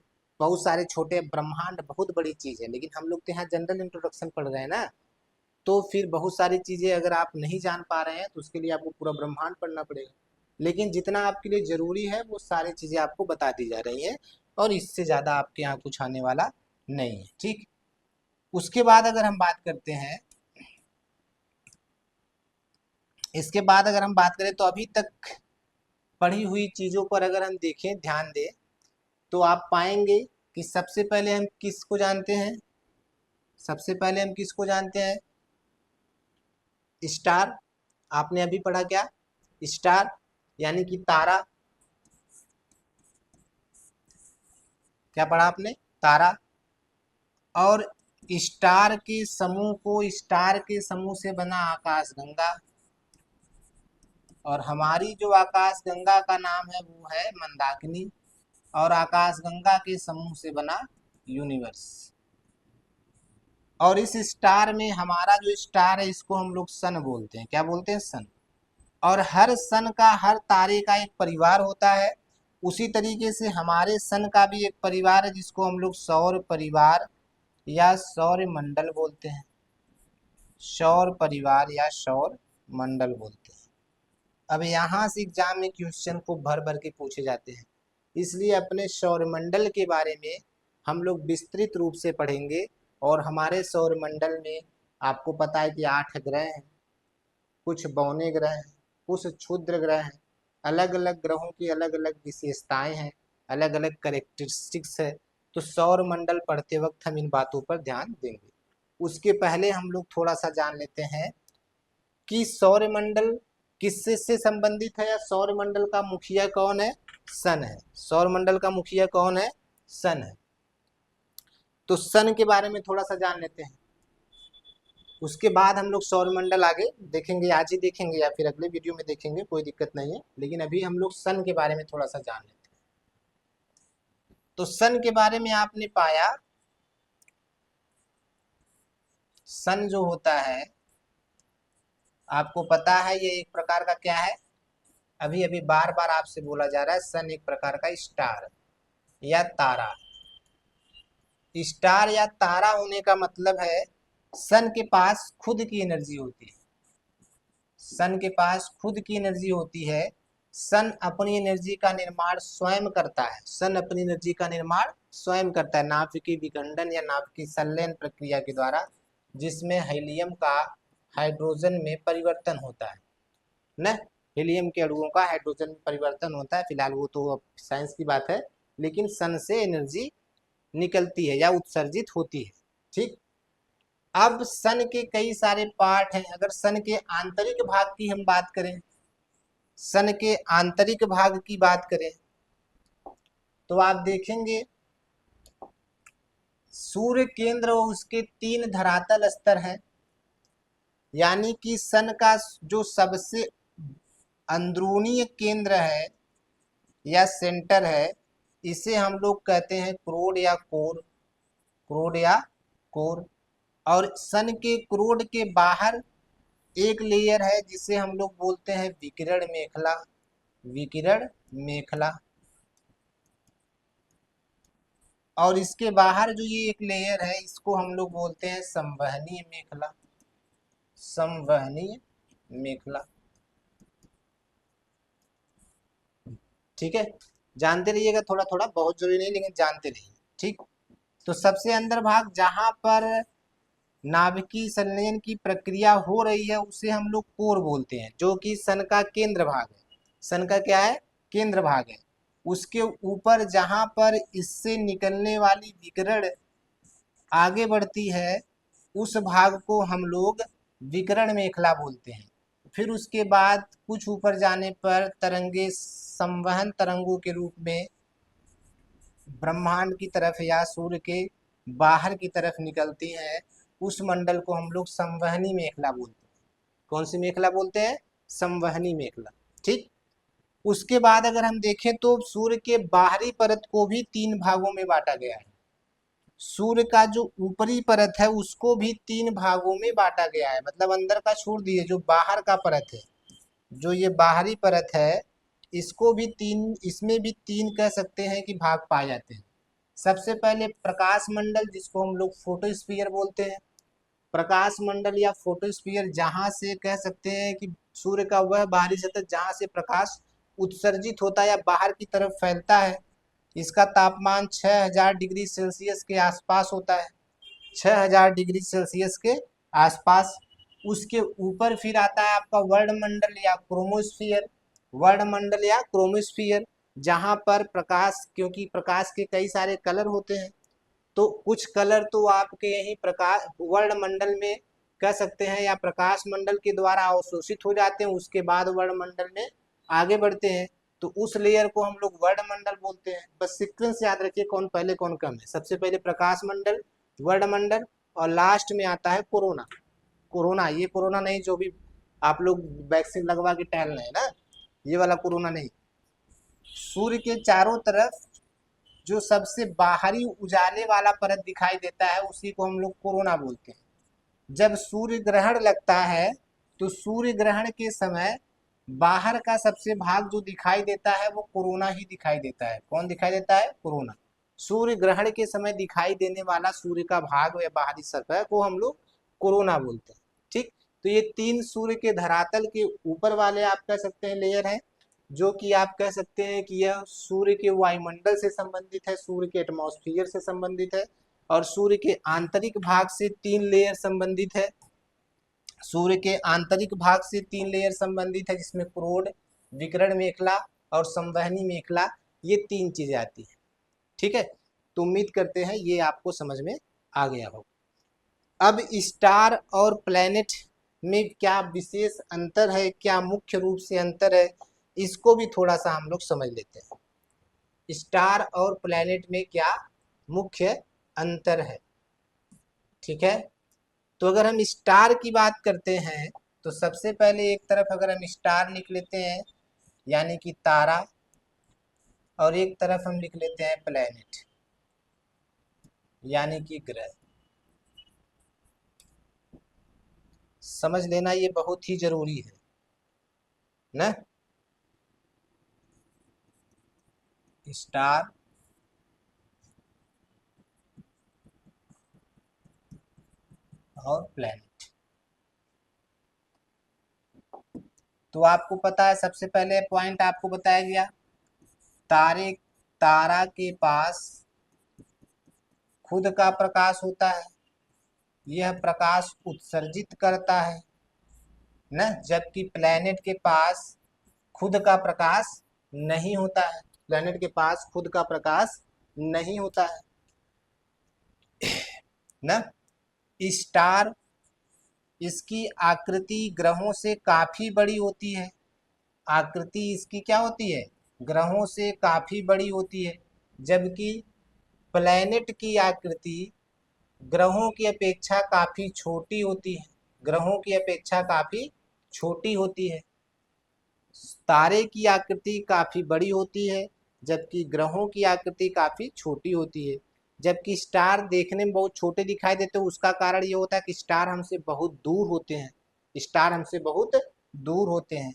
A: बहुत सारे छोटे, ब्रह्मांड बहुत बड़ी चीज है, लेकिन हम लोग तो यहाँ जनरल इंट्रोडक्शन पढ़ रहे हैं ना, तो फिर बहुत सारी चीजें अगर आप नहीं जान पा रहे हैं तो उसके लिए आपको पूरा ब्रह्मांड पढ़ना पड़ेगा। लेकिन जितना आपके लिए जरूरी है वो सारी चीजें आपको बता दी जा रही हैं, और इससे ज्यादा आपके यहाँ कुछ आने वाला नहीं है। ठीक, उसके बाद अगर हम बात करते हैं, इसके बाद अगर हम बात करें तो अभी तक पढ़ी हुई चीजों पर अगर हम देखें, ध्यान दें, तो आप पाएंगे कि सबसे पहले हम किसको जानते हैं, सबसे पहले हम किसको जानते हैं, स्टार। आपने अभी पढ़ा क्या, स्टार यानी कि तारा। क्या पढ़ा आपने, तारा। और स्टार के समूह को, स्टार के समूह से बना आकाशगंगा, और हमारी जो आकाशगंगा का नाम है वो है मंदाकिनी, और आकाशगंगा के समूह से बना यूनिवर्स। और इस स्टार में हमारा जो स्टार है इसको हम लोग सन बोलते हैं। क्या बोलते हैं, सन। और हर सन का, हर तारे का एक परिवार होता है। उसी तरीके से हमारे सन का भी एक परिवार है जिसको हम लोग सौर परिवार या सौर मंडल बोलते हैं। सौर परिवार या सौर मंडल बोलते हैं। अब यहाँ से एग्जाम में क्वेश्चन को भर भर के पूछे जाते हैं, इसलिए अपने सौरमंडल के बारे में हम लोग विस्तृत रूप से पढ़ेंगे। और हमारे सौरमंडल में आपको पता है कि 8 ग्रह हैं, कुछ बौने ग्रह हैं, कुछ क्षुद्र ग्रह हैं। अलग अलग ग्रहों की अलग अलग विशेषताएं हैं, अलग अलग करेक्टरिस्टिक्स है। तो सौरमंडल पढ़ते वक्त हम इन बातों पर ध्यान देंगे। उसके पहले हम लोग थोड़ा सा जान लेते हैं कि सौरमंडल किससे से संबंधित है, या सौरमंडल का मुखिया कौन है, सन है। सौरमंडल का मुखिया कौन है, सन है। तो सन के बारे में थोड़ा सा जान लेते हैं, उसके बाद हम लोग सौरमंडल आगे देखेंगे, आज ही देखेंगे या फिर अगले वीडियो में देखेंगे, कोई दिक्कत नहीं है। लेकिन अभी हम लोग सन के बारे में थोड़ा सा जान लेते हैं। तो सन के बारे में आपने पाया, सन जो होता है आपको पता है ये एक प्रकार का क्या है, अभी अभी बार बार आपसे बोला जा रहा है, सन एक प्रकार का स्टार या तारा। स्टार या तारा होने का मतलब है सन के पास खुद की एनर्जी होती है। सन के पास खुद की एनर्जी होती है। सन अपनी एनर्जी का निर्माण स्वयं करता है। सन अपनी एनर्जी का निर्माण स्वयं करता है नाभिकीय विखंडन या नाभिकीय संलयन प्रक्रिया के द्वारा, जिसमें हीलियम का हाइड्रोजन में परिवर्तन होता है न, हीलियम के अणुओं का हाइड्रोजन में परिवर्तन होता है। फिलहाल वो तो अब साइंस की बात है, लेकिन सन से एनर्जी निकलती है या उत्सर्जित होती है। ठीक, अब सन के कई सारे पार्ट हैं। अगर सन के आंतरिक भाग की हम बात करें, सन के आंतरिक भाग की बात करें तो आप देखेंगे सूर्य केंद्र और उसके 3 धरातल स्तर हैं। यानी कि सन का जो सबसे अंदरूनी केंद्र है या सेंटर है, इसे हम लोग कहते हैं क्रोड या कोर, क्रोड या कोर। और सन के क्रोड के बाहर एक लेयर है जिसे हम लोग बोलते हैं विकिरण मेखला, विकिरण मेखला। और इसके बाहर जो ये एक लेयर है इसको हम लोग बोलते हैं संवहनीय मेखला, संवहनीय मेखला। ठीक है, जानते रहिएगा थोड़ा थोड़ा, बहुत जरूरी नहीं लेकिन जानते रहिए। ठीक, तो सबसे अंदर भाग जहां पर नाभिकीय संलयन की प्रक्रिया हो रही है उसे हम लोग कोर बोलते हैं, जो कि सन का केंद्र भाग है। सन का क्या है, केंद्र भाग है। उसके ऊपर जहां पर इससे निकलने वाली विकिरण आगे बढ़ती है उस भाग को हम लोग विकिरण मेखला बोलते हैं। फिर उसके बाद कुछ ऊपर जाने पर तरंगे संवहन तरंगों के रूप में ब्रह्मांड की तरफ या सूर्य के बाहर की तरफ निकलती हैं। उस मंडल को हम लोग संवहनी मेखला बोलते हैं। कौन सी मेखला बोलते हैं, संवहनी मेखला। ठीक, उसके बाद अगर हम देखें तो सूर्य के बाहरी परत को भी 3 भागों में बांटा गया है। सूर्य का जो ऊपरी परत है उसको भी 3 भागों में बांटा गया है, मतलब अंदर का छोड़ दिए, जो बाहर का परत है, जो ये बाहरी परत है, इसको भी 3, इसमें भी 3 कह सकते हैं कि भाग पाए जाते हैं। सबसे पहले प्रकाश मंडल, जिसको हम लोग फोटोस्फीयर बोलते हैं। प्रकाश मंडल या फोटोस्फीयर, जहां से कह सकते हैं कि सूर्य का वह बाहरी सतह जहां से प्रकाश उत्सर्जित होता है या बाहर की तरफ फैलता है। इसका तापमान 6000 डिग्री सेल्सियस के आसपास होता है, 6000 डिग्री सेल्सियस के आसपास। उसके ऊपर फिर आता है आपका वर्णमंडल या क्रोमोस्फियर। वर्णमंडल या क्रोमोस्फियर, जहां पर प्रकाश, क्योंकि प्रकाश के कई सारे कलर होते हैं, तो कुछ कलर तो आपके यही प्रकाश वर्णमंडल में कह सकते हैं या प्रकाश मंडल के द्वारा अवशोषित हो जाते हैं, उसके बाद वर्णमंडल में आगे बढ़ते हैं, तो उस लेयर को हम लोग वर्णमंडल बोलते हैं। बस सीक्वेंस याद रखिए, कौन पहले कौन कम है। सबसे पहले प्रकाश मंडल, वर्णमंडल, और लास्ट में आता है कोरोना। कोरोना, ये कोरोना नहीं जो भी आप लोग वैक्सीन लगवा के टहल रहे हैं ना, ये वाला कोरोना नहीं। सूर्य के चारों तरफ जो सबसे बाहरी उजाले वाला परत दिखाई देता है उसी को हम लोग कोरोना बोलते हैं। जब सूर्य ग्रहण लगता है तो सूर्य ग्रहण के समय बाहर का सबसे भाग जो दिखाई देता है वो कोरोना ही दिखाई देता है। कौन दिखाई देता है? कोरोना। सूर्य ग्रहण के समय दिखाई देने वाला सूर्य का भाग या बाहरी सतह को हम लोग कोरोना बोलते हैं। ठीक, तो ये 3 सूर्य के धरातल के ऊपर वाले आप कह सकते हैं लेयर हैं, जो कि आप कह सकते हैं कि यह सूर्य के वायुमंडल से संबंधित है, सूर्य के एटमॉस्फेयर से संबंधित है, और सूर्य के आंतरिक भाग से 3 लेयर संबंधित है। सूर्य के आंतरिक भाग से 3 लेयर संबंधित है, जिसमें क्रोड, विकिरण मेखला और संवहनी मेखला, ये 3 चीजें आती हैं। ठीक है, तो उम्मीद करते हैं ये आपको समझ में आ गया होगा। अब स्टार और प्लैनेट में क्या विशेष अंतर है, क्या मुख्य रूप से अंतर है, इसको भी थोड़ा सा हम लोग समझ लेते हैं। स्टार और प्लैनेट में क्या मुख्य अंतर है। ठीक है, तो अगर हम स्टार की बात करते हैं तो सबसे पहले एक तरफ अगर हम स्टार लिख लेते हैं यानी कि तारा, और एक तरफ हम लिख लेते हैं प्लैनेट यानी कि ग्रह। समझ लेना ये बहुत ही जरूरी है ना। स्टार और प्लैनेट, तो आपको पता है सबसे पहले पॉइंट आपको बताया गया, तारा के पास खुद का प्रकाश होता है, यह प्रकाश उत्सर्जित करता है ना, जबकि प्लैनेट के पास खुद का प्रकाश नहीं होता है। प्लैनेट के पास खुद का प्रकाश नहीं होता है ना। स्टार, इसकी आकृति ग्रहों से काफी बड़ी होती है। आकृति इसकी क्या होती है? ग्रहों से काफी बड़ी होती है, जबकि प्लैनेट की आकृति ग्रहों की अपेक्षा काफी छोटी होती है। ग्रहों की अपेक्षा काफी छोटी होती है। तारे की आकृति काफी बड़ी होती है, जबकि ग्रहों की आकृति काफी छोटी होती है। जबकि स्टार देखने में बहुत छोटे दिखाई देते हैं, उसका कारण ये होता है कि स्टार हमसे बहुत दूर होते हैं। स्टार हमसे बहुत दूर होते हैं।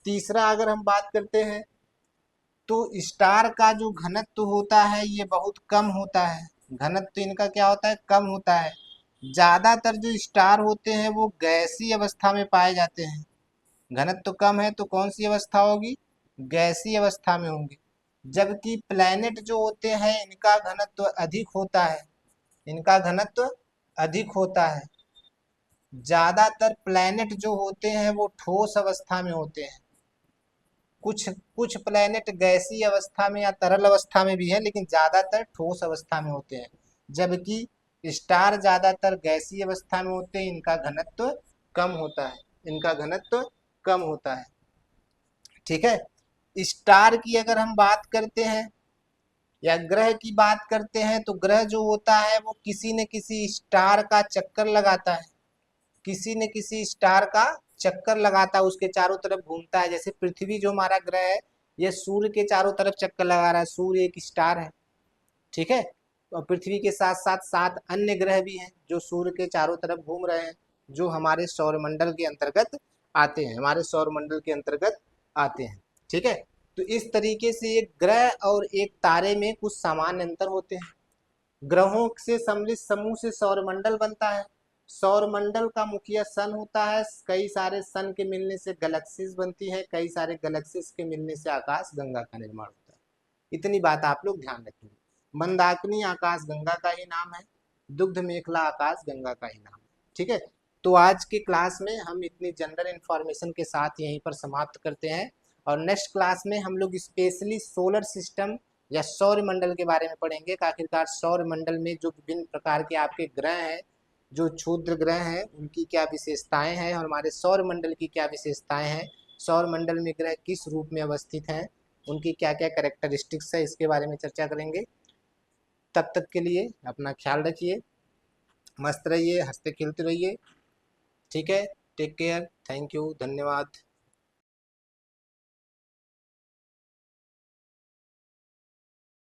A: तीसरा अगर हम बात करते हैं तो स्टार का जो घनत्व होता है ये बहुत कम होता है। घनत्व इनका क्या होता है? कम होता है। ज्यादातर जो स्टार होते हैं वो गैसीय अवस्था में पाए जाते हैं। घनत्व कम है तो कौन सी अवस्था होगी? गैसीय अवस्था में होंगे। जबकि प्लैनेट जो होते हैं इनका घनत्व अधिक होता है। इनका घनत्व अधिक होता है। ज्यादातर प्लैनेट जो होते हैं वो ठोस अवस्था में होते हैं। कुछ कुछ प्लैनेट गैसीय अवस्था में या तरल अवस्था में भी है, लेकिन ज्यादातर ठोस अवस्था में होते हैं। जबकि स्टार ज्यादातर गैसीय अवस्था में होते हैं, इनका घनत्व कम होता है। इनका घनत्व कम होता है। ठीक है, स्टार की अगर हम बात करते हैं या ग्रह की बात करते हैं तो ग्रह जो होता है वो किसी न किसी स्टार का चक्कर लगाता है। किसी न किसी स्टार का चक्कर लगाता है, उसके चारों तरफ घूमता है। जैसे पृथ्वी जो हमारा ग्रह है ये सूर्य के चारों तरफ चक्कर लगा रहा है, सूर्य एक स्टार है, ठीक है। और पृथ्वी के साथ साथ 7 अन्य ग्रह भी हैं जो सूर्य के चारों तरफ घूम रहे हैं, जो हमारे सौरमंडल के अंतर्गत आते हैं, हमारे सौरमंडल के अंतर्गत आते हैं, ठीक है। तो इस तरीके से एक ग्रह और एक तारे में कुछ सामान्य अंतर होते हैं। ग्रहों से सम्मिलित समूह से सौरमंडल बनता है। सौरमंडल का मुखिया सन होता है, कई सारे सन के मिलने से गैलेक्सीज बनती है, कई सारे गैलेक्सीज के मिलने से आकाश गंगा का निर्माण होता है। इतनी बात आप लोग ध्यान रखेंगे। मंदाकिनी आकाश गंगा का ही नाम है, दुग्ध मेखला आकाश गंगा का ही नाम है, ठीक है। तो आज की क्लास में हम इतनी जनरल इंफॉर्मेशन के साथ यहीं पर समाप्त करते हैं, और नेक्स्ट क्लास में हम लोग स्पेशली सोलर सिस्टम या सौर मंडल के बारे में पढ़ेंगे। आखिरकार सौर मंडल में जो विभिन्न प्रकार के आपके ग्रह हैं, जो क्षुद्र ग्रह हैं, उनकी क्या विशेषताएं हैं और हमारे सौर मंडल की क्या विशेषताएं हैं, सौर मंडल में ग्रह किस रूप में अवस्थित हैं, उनकी क्या क्या कैरेक्टरिस्टिक्स है, इसके बारे में चर्चा करेंगे। तब तक के लिए अपना ख्याल रखिए, मस्त रहिए, हंसते खेलते रहिए, ठीक है। टेक केयर, थैंक यू, धन्यवाद।